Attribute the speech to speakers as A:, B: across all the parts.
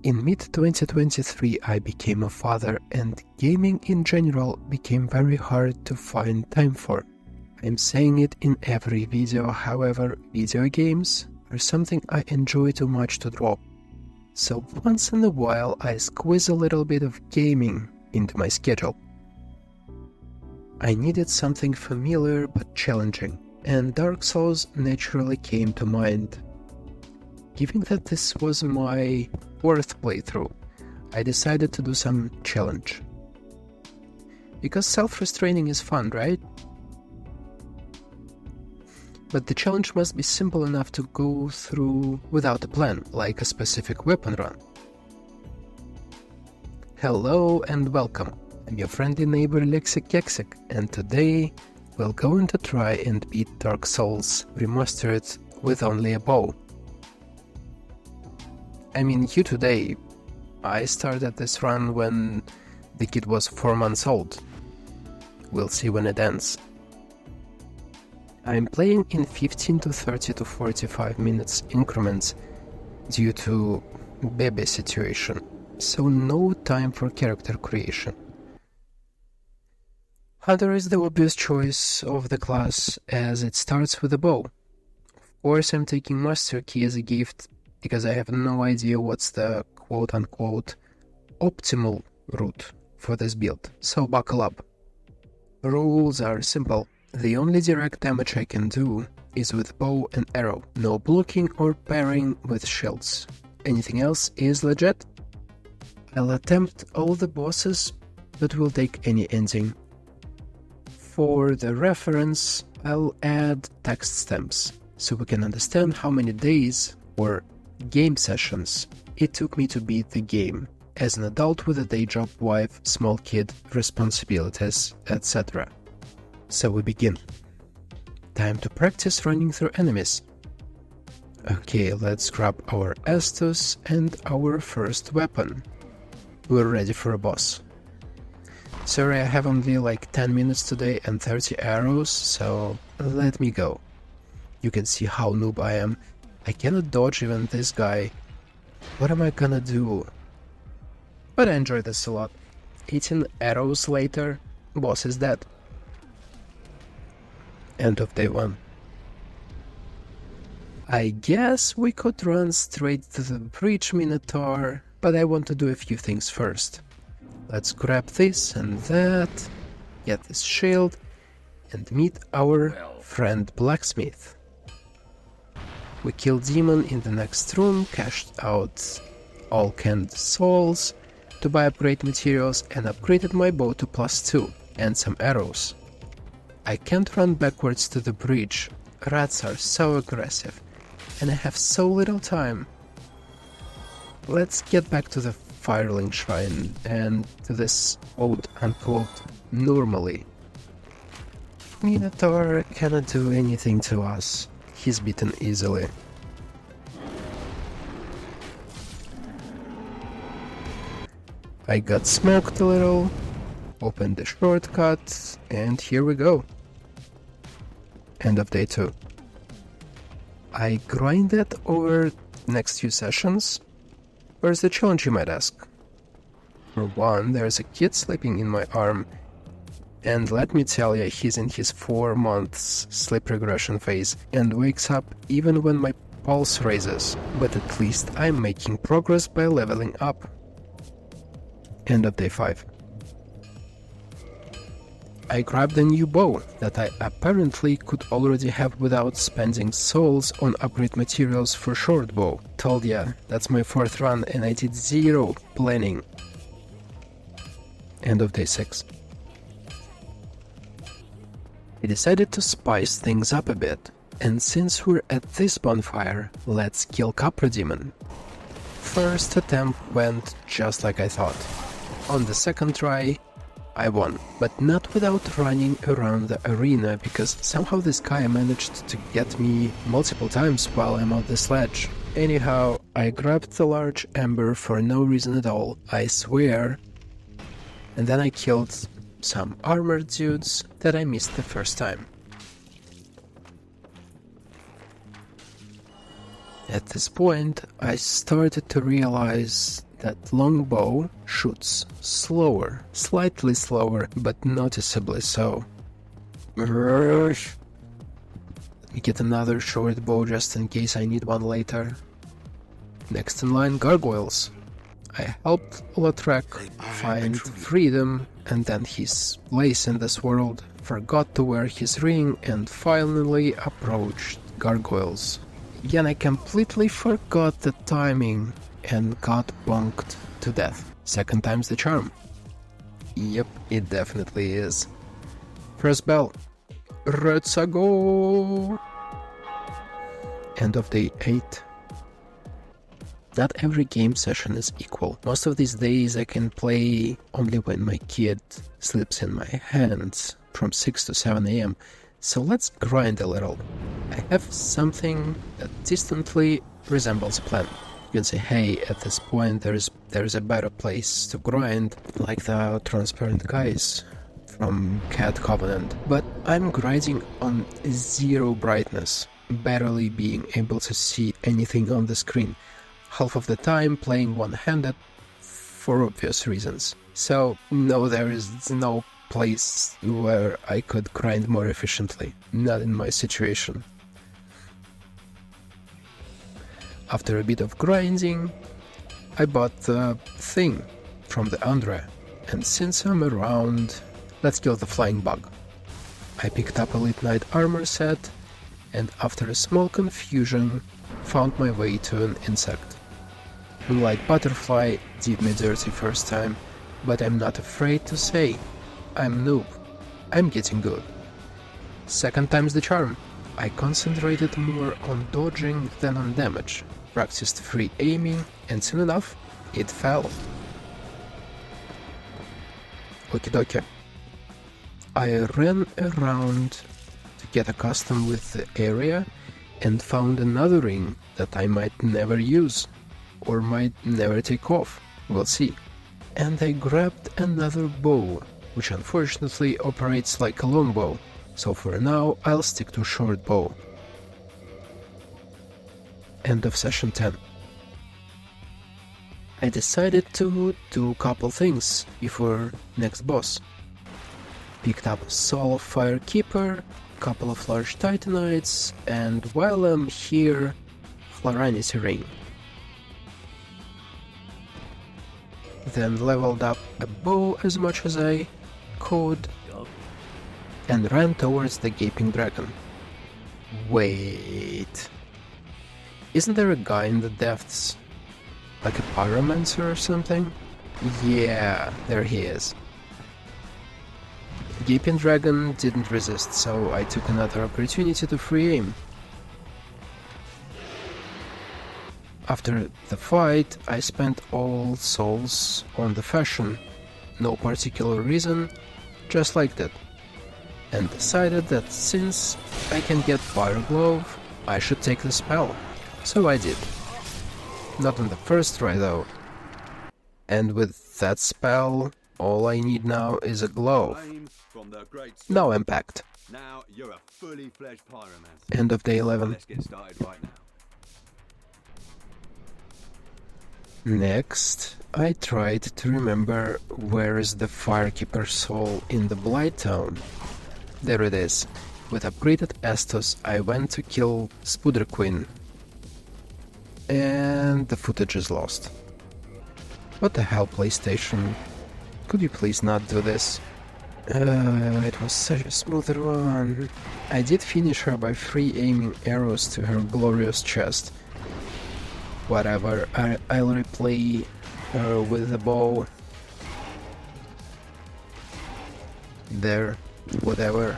A: In mid-2023 I became a father and gaming in general became very hard to find time for. I'm saying it in every video, however, video games are something I enjoy too much to drop. So once in a while I squeeze a little bit of gaming into my schedule. I needed something familiar but challenging, and Dark Souls naturally came to mind. Given that this was my 4th playthrough, I decided to do some challenge. Because self-restraining is fun, right? But the challenge must be simple enough to go through without a plan, like a specific weapon run. Hello and welcome, I'm your friendly neighbor Lexic, and today we're going to try and beat Dark Souls Remastered with only a bow. I mean, today, I started this run when the kid was 4 months old. We'll see when it ends. I'm playing in 15 to 30 to 45 minutes increments due to baby situation, so no time for character creation. Hunter is the obvious choice of the class as it starts with a bow. Of course I'm taking Master Key as a gift because I have no idea what's the quote-unquote optimal route for this build, so buckle up. Rules are simple. The only direct damage I can do is with bow and arrow, no blocking or pairing with shields. Anything else is legit. I'll attempt all the bosses, but will take any ending. For the reference, I'll add text stamps, so we can understand how many days or game sessions it took me to beat the game, as an adult with a day job, wife, small kid, responsibilities, etc. So we begin. Time to practice running through enemies. Okay, let's grab our Estus and our first weapon. We're ready for a boss. Sorry, I have only like 10 minutes today and 30 arrows, so let me go. You can see how noob I am. I cannot dodge even this guy. What am I gonna do? But I enjoy this a lot. 18 arrows later, boss is dead. End of day 1. I guess we could run straight to the Breach Minotaur, but I want to do a few things first. Let's grab this and that, get this shield, and meet our friend Blacksmith. We killed Demon in the next room, cashed out all canned souls to buy upgrade materials, and upgraded my bow to +2 and some arrows. I can't run backwards to the bridge, rats are so aggressive, and I have so little time. Let's get back to the Firelink Shrine and to this quote-unquote normally. Minotaur cannot do anything to us. He's beaten easily. I got smoked a little, opened the shortcut, and here we go. End of day 2. I grinded over the next few sessions. Where's the challenge, you might ask? For one, there's a kid sleeping in my arm, and let me tell you, he's in his 4 months sleep regression phase and wakes up even when my pulse raises, but at least I'm making progress by leveling up. End of day 5. I grabbed a new bow that I apparently could already have without spending souls on upgrade materials for short bow. Told ya, that's my 4th run and I did 0 planning. End of day 6. I decided to spice things up a bit, and since we're at this bonfire, let's kill Capra Demon. First attempt went just like I thought. On the second try, I won, but not without running around the arena, because somehow this guy managed to get me multiple times while I'm on the sledge. Anyhow, I grabbed the large ember for no reason at all, I swear, and then I killed some armored dudes that I missed the first time. At this point, I started to realize That long bow shoots slower, slightly slower, but noticeably so. Let me get another short bow just in case I need one later. Next in line, gargoyles. I helped Olatrek find freedom and then his place in this world, forgot to wear his ring and finally approached gargoyles. Again, I completely forgot the timing and got bonked to death. Second time's the charm. Yep, it definitely is. First bell. Let's go! End of day 8. Not every game session is equal. Most of these days I can play only when my kid sleeps in my hands from 6 to 7 AM. So let's grind a little. I have something that distantly resembles a plan. You can say, hey, at this point there's a better place to grind, like the transparent guys from Cat Covenant. But I'm grinding on 0 brightness, barely being able to see anything on the screen. Half of the time playing one-handed for obvious reasons. So no, there is no place where I could grind more efficiently. Not in my situation. After a bit of grinding, I bought the thing from the Andre, and since I'm around, let's kill the flying bug. I picked up Elite Knight armor set, and after a small confusion, found my way to an insect. Moonlight butterfly did me dirty first time, but I'm not afraid to say, I'm noob. I'm getting good. Second time's the charm. I concentrated more on dodging than on damage, practiced free aiming, and soon enough, it fell. Okie dokie. I ran around to get accustomed with the area and found another ring that I might never use, or might never take off, we'll see. And I grabbed another bow, which unfortunately operates like a longbow, so for now I'll stick to short bow. End of session 10. I decided to do a couple things before next boss. Picked up Soul of Firekeeper, couple of large Titanites, and while I'm here, Chloranity Ring. Then leveled up a bow as much as I could, and ran towards the Gaping Dragon. Wait... Isn't there a guy in the depths? Like a pyromancer or something? Yeah, there he is. Gaping Dragon didn't resist, so I took another opportunity to free aim. After the fight, I spent all souls on the fashion, no particular reason, just like that, and decided that since I can get Fire Glove, I should take the spell. So I did. Not on the first try though. And with that spell, all I need now is a glove. No impact.
B: Now you're a fully fledged pyromancer.
A: End of day 11.
B: Let's get started right now.
A: Next, I tried to remember where is the Firekeeper soul in the Blight Town. There it is. With upgraded Estus, I went to kill Spooder Queen. And the footage is lost. What the hell, PlayStation? Could you please not do this? It was such a smooth run. I did finish her by free aiming arrows to her glorious chest. Whatever, I'll replay her with the bow. There, whatever.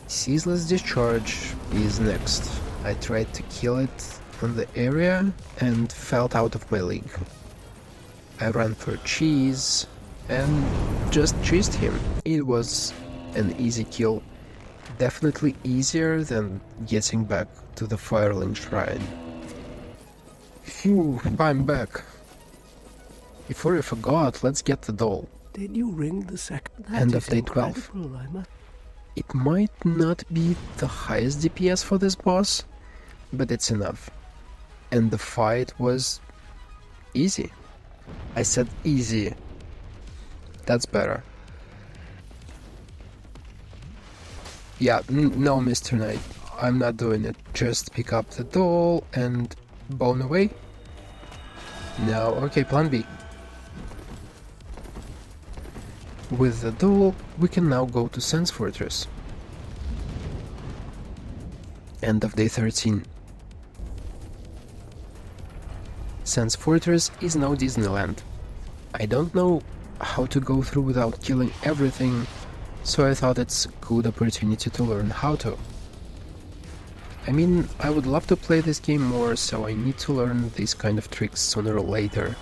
A: Ceaseless Discharge is next. I tried to kill it on the area and felt out of my league. I ran for cheese and just cheesed him. It was an easy kill, definitely easier than getting back to the Firelink Shrine. Phew, I'm back. Before I forgot, let's get the doll.
C: Did you ring the second?
A: End of day 12. It might not be the highest DPS for this boss, but it's enough. And the fight was Easy? I said easy. That's better. Yeah, no, Mr. Knight. I'm not doing it. Just pick up the doll and bone away. No, okay, plan B. With the doll, we can now go to Sense Fortress. End of day 13. Sense Fortress is now Disneyland. I don't know how to go through without killing everything, so I thought it's a good opportunity to learn how to. I mean, I would love to play this game more, so I need to learn these kind of tricks sooner or later.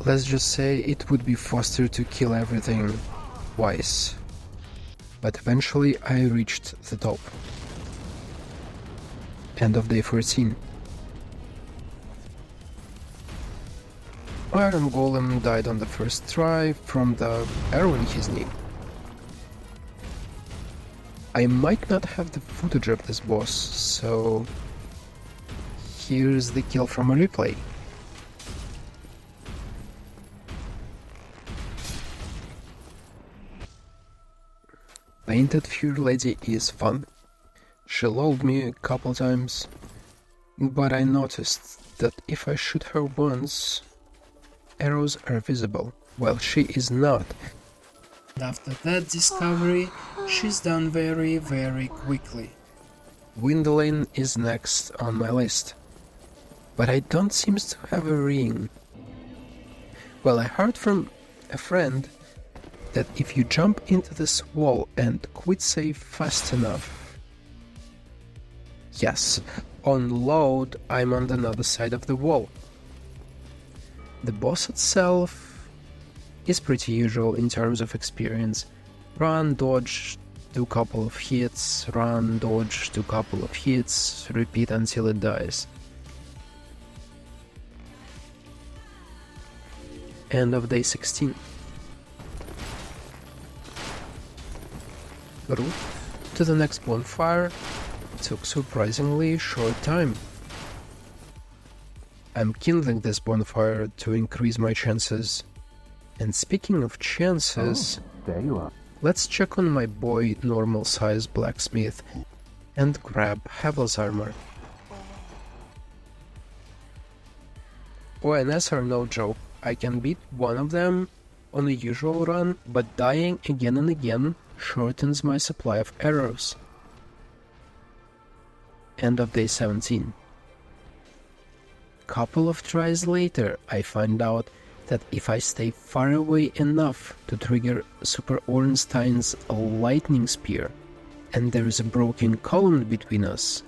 A: Let's just say it would be faster to kill everything twice. But eventually I reached the top. End of day 14. Iron Golem died on the first try from the arrow in his knee. I might not have the footage of this boss, so here's the kill from a replay. Painted Fury Lady is fun. She lulled me a couple times, but I noticed that if I shoot her once, arrows are visible, while she is not. After that discovery, she's done very, very quickly. Gwendolyn is next on my list, but I don't seem to have a ring. Well, I heard from a friend that if you jump into this wall and quit save fast enough... Yes, on load I'm on another side of the wall. The boss itself is pretty usual in terms of experience. Run, dodge, do couple of hits, run, dodge, do couple of hits, repeat until it dies. End of day 16. Route to the next bonfire took surprisingly short time. I'm kindling this bonfire to increase my chances. And speaking of chances,
C: There you are.
A: let's check on my boy normal size blacksmith and grab Havel's armor. ONS are no joke. I can beat one of them on a usual run, but dying again and again shortens my supply of arrows. End of day 17. Couple of tries later, I find out that if I stay far away enough to trigger Super Ornstein's lightning spear, and there is a broken column between us,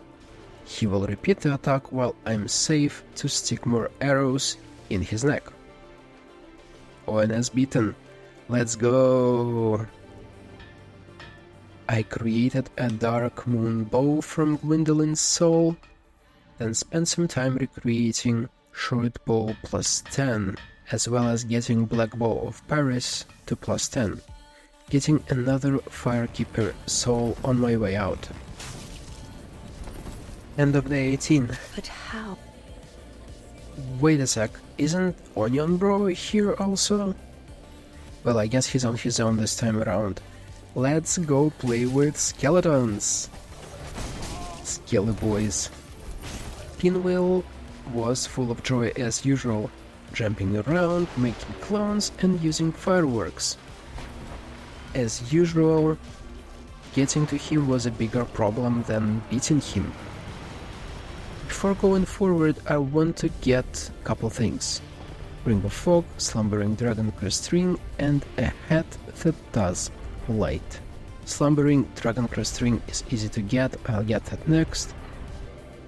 A: he will repeat the attack while I'm safe to stick more arrows in his neck. ONS beaten. Let's go! I created a Dark Moon bow from Gwendolyn's soul, then spent some time recreating Short Bow plus 10, as well as getting Black Bow of Paris to plus 10, getting another Firekeeper soul on my way out. End of day 18.
D: But how?
A: Wait a sec, isn't Onion Bro here also? Well, I guess he's on his own this time around. Let's go play with skeletons! Skelly boys. Pinwheel was full of joy as usual, jumping around, making clones and using fireworks. As usual, getting to him was a bigger problem than beating him. Before going forward, I want to get a couple things. Ring of Fog, Slumbering Dragon Crest Ring, and a hat that does light. Slumbering Dragon Crest Ring is easy to get, I'll get that next.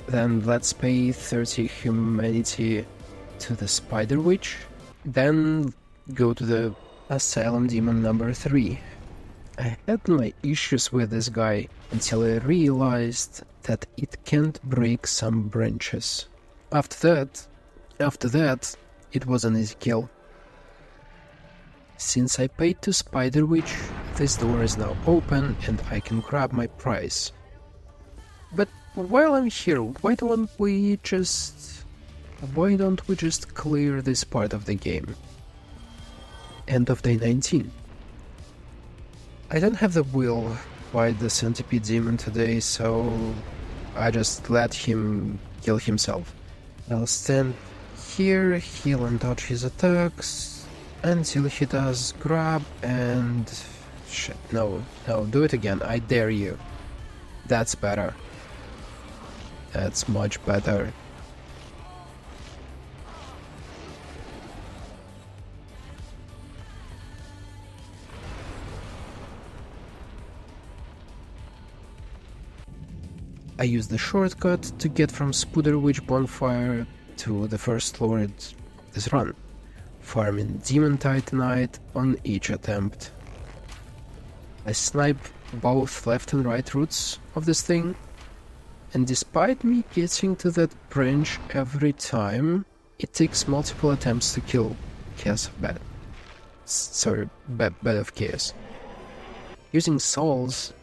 A: Then let's pay 30 humanity to the Spider Witch. Then go to the Asylum Demon number 3. I had my issues with this guy until I realized that it can't break some branches. After that, it was an easy kill. Since I paid to Spider Witch, this door is now open and I can grab my prize. But while I'm here, why don't we just Why don't we just clear this part of the game? End of day 19. I don't have the will to fight the centipede demon today, so I just let him kill himself. I'll stand here, heal and dodge his attacks until he does grab and... Shit, no, do it again, I dare you. That's better. That's much better. I use the shortcut to get from Spooderwitch Bonfire to the first Lord of this run, farming Demon Titanite on each attempt. I snipe both left and right roots of this thing, and despite me getting to that branch every time, it takes multiple attempts to kill Chaos of Bed. Sorry, Bed of Chaos. Using souls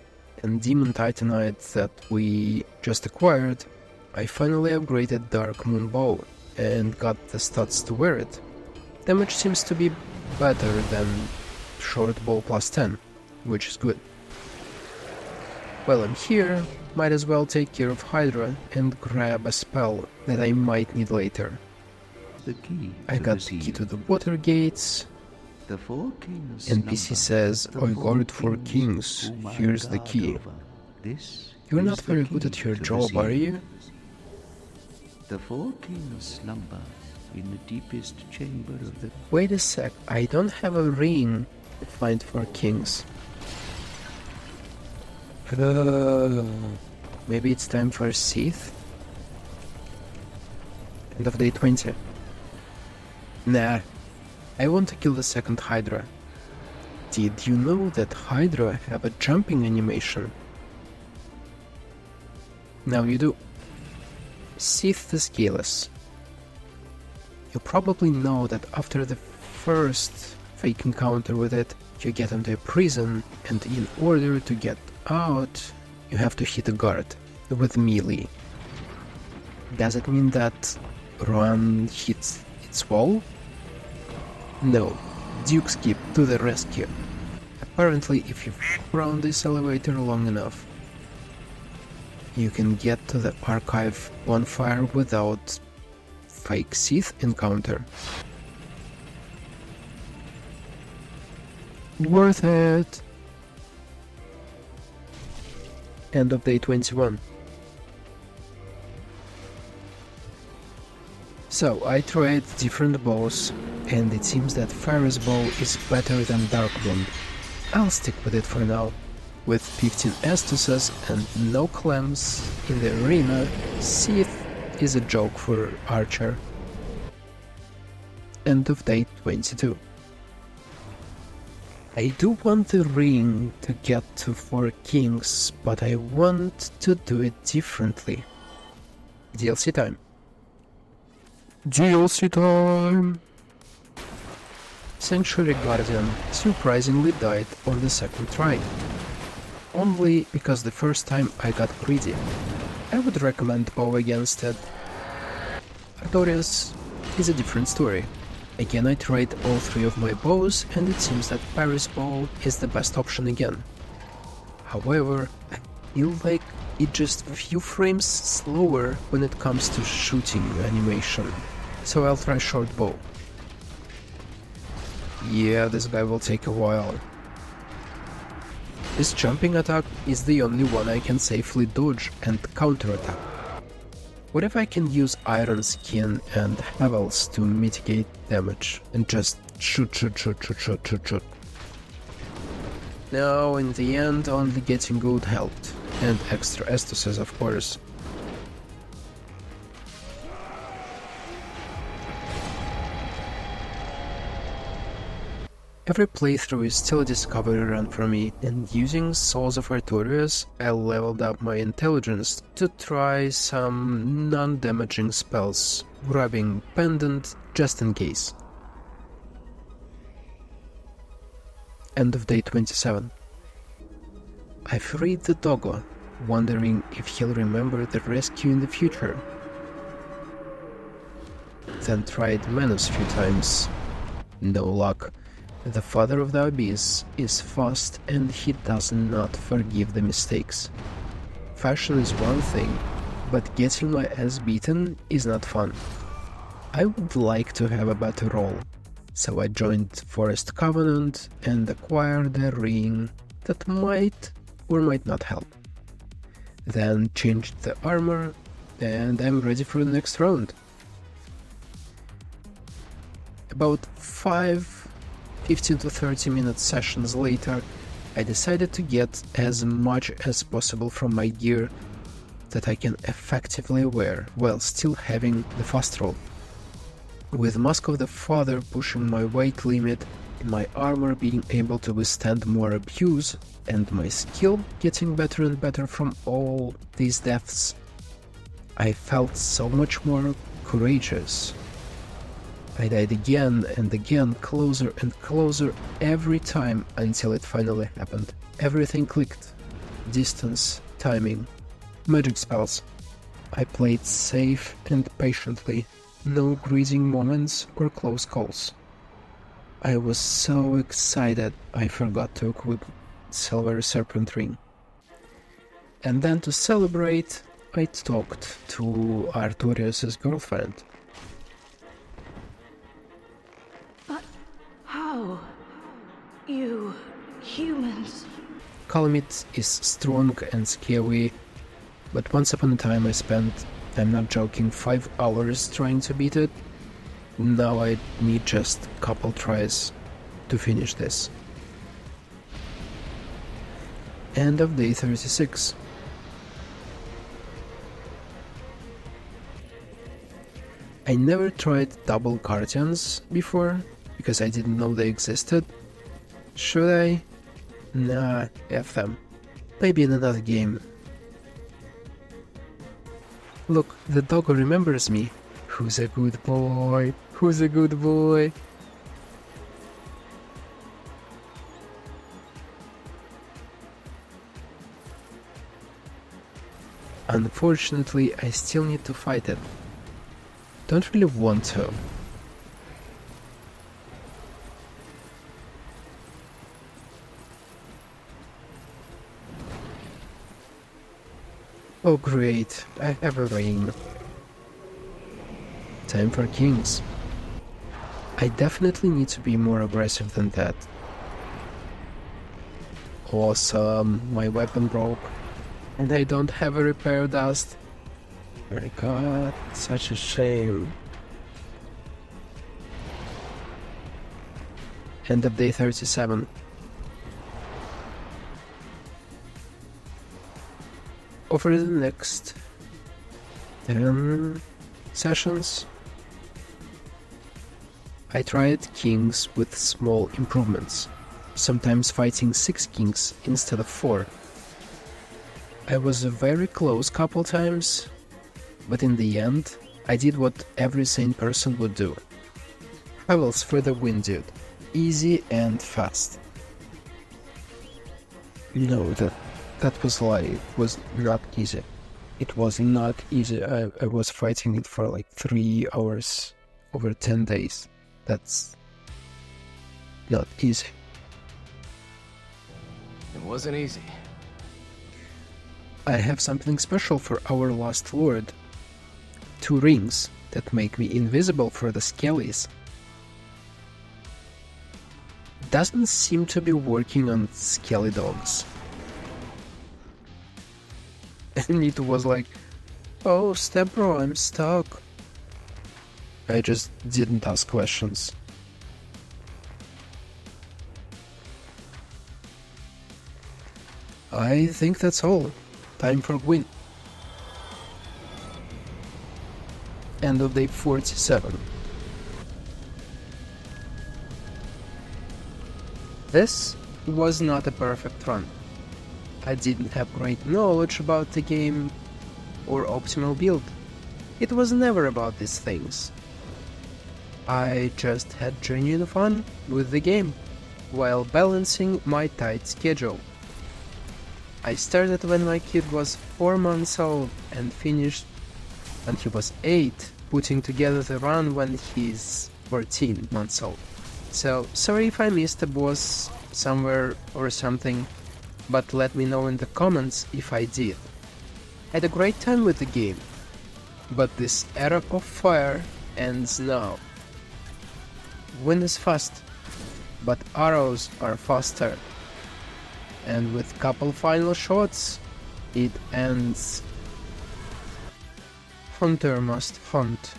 A: and Demon Titanite that we just acquired, I finally upgraded Dark Moon Bow and got the stats to wear it. Damage seems to be better than Short Bow plus 10, which is good. While I'm here, might as well take care of Hydra and grab a spell that I might need later.
C: The key
A: I got the key to the water gates.
C: The 4 kings.
A: NPC says, I got it for kings, here's the key. You're not very good at your job, are you?
C: The 4 kings slumber in the deepest chamber of the...
A: Wait a sec, I don't have a ring to find 4 kings. Maybe it's time for a Sith? End of day 20. Nah, I want to kill the second Hydra. Did you know that Hydra have a jumping animation? Now you do. Sith the Scaleless. You probably know that after the first fake encounter with it, you get into a prison, and in order to get out, you have to hit a guard with melee. Does it mean that Rohan hits its wall? No, Duke Skip to the rescue. Apparently, if you walk around this elevator long enough, you can get to the archive bonfire without fake Sith encounter. Worth it! End of day 21. So, I tried different bows, and it seems that Pharaoh's bow is better than Darkblade. I'll stick with it for now. With 15 Estusas and no clams in the arena, Sith is a joke for Archer. End of day 22. I do want the ring to get to 4 kings, but I want to do it differently. DLC time. DLC time! Sanctuary Guardian surprisingly died on the second try. Only because the first time I got greedy. I would recommend bow against it. Artorias is a different story. Again, I tried all 3 of my bows, and it seems that Paris bow is the best option again. However, I feel like it's just a few frames slower when it comes to shooting animation, so I'll try short bow. Yeah, this guy will take a while. This jumping attack is the only one I can safely dodge and counterattack. What if I can use Iron Skin and Havels to mitigate damage and just shoot? No, in the end only getting good helped, and extra Estusas of course. Every playthrough is still a discovery run for me, and using Souls of Artorias, I leveled up my intelligence to try some non-damaging spells, grabbing Pendant just in case. End of day 27. I freed the doggo, wondering if he'll remember the rescue in the future. Then tried Manus a few times. No luck. The father of the abyss is fast and he does not forgive the mistakes. Fashion is one thing, but getting my ass beaten is not fun. I would like to have a better role, so I joined Forest Covenant and acquired a ring that might or might not help. Then changed the armor, and I'm ready for the next round. About 15 to 30 minute sessions later, I decided to get as much as possible from my gear that I can effectively wear while still having the fast roll. With Mask of the Father pushing my weight limit, my armor being able to withstand more abuse, and my skill getting better and better from all these deaths, I felt so much more courageous. I died again and again, closer and closer every time until it finally happened. Everything clicked. Distance, timing, magic spells. I played safe and patiently, no greasing moments or close calls. I was so excited I forgot to equip Silver Serpent Ring. And then to celebrate, I talked to Artorius' girlfriend.
D: But how? You humans...
A: Calamit is strong and scary, but once upon a time I spent, I'm not joking, 5 hours trying to beat it. Now I need just a couple tries to finish this. End of day 36. I never tried double guardians before, because I didn't know they existed. Should I? Nah, F them. Maybe in another game. Look, the dog remembers me. Who's a good boy? Who's a good boy? Unfortunately, I still need to fight it. Don't really want to. Oh great, I have a ring. Time for kings. I definitely need to be more aggressive than that. Awesome, my weapon broke. And I don't have a repair dust. Oh my god, such a shame. End of day 37. Over the next 10 sessions, I tried kings with small improvements, sometimes fighting 6 kings instead of 4. I was very close couple times, but in the end, I did what every sane person would do. How else for the win, dude? Easy and fast. No, that was a lie. It was not easy. It was not easy. I was fighting it for like 3 hours over 10 days. That's not easy.
E: It wasn't easy.
A: I have something special for our lost lord. 2 rings that make me invisible for the skellies. Doesn't seem to be working on skelly dogs. And it was like, oh, step bro, I'm stuck. I just didn't ask questions. I think that's all. Time for win. End of day 47. This was not a perfect run. I didn't have great knowledge about the game or optimal build. It was never about these things. I just had genuine fun with the game while balancing my tight schedule. I started when my kid was 4 months old and finished when he was 8 putting together the run when he's 14 months old. So, sorry if I missed a boss somewhere or something, but let me know in the comments if I did. Had a great time with the game, but this era of fire ends now. Wind is fast, but arrows are faster. And with couple final shots, it ends. Hunter must hunt,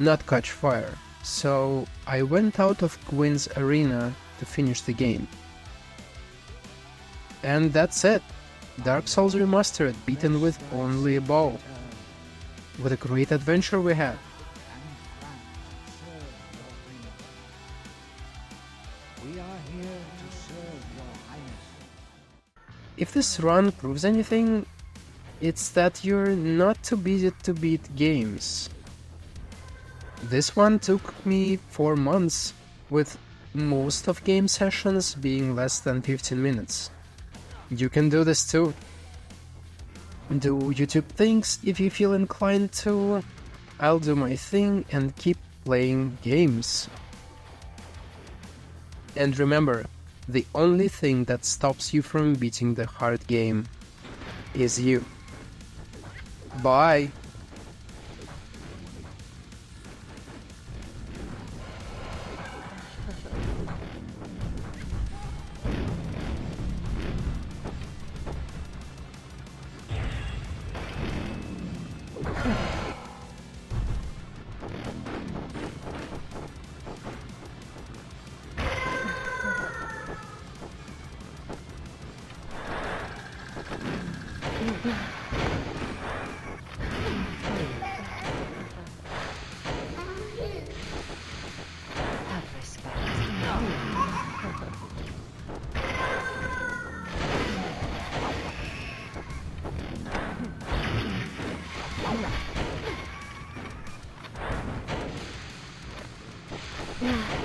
A: not catch fire. So I went out of Quinn's arena to finish the game. And that's it. Dark Souls Remastered beaten with only a bow. What a great adventure we had. If this run proves anything, it's that you're not too busy to beat games. This one took me 4 months, with most of game sessions being less than 15 minutes. You can do this too. Do YouTube things if you feel inclined to. I'll do my thing and keep playing games. And remember, the only thing that stops you from beating the hard game is you. Bye!
E: Yeah.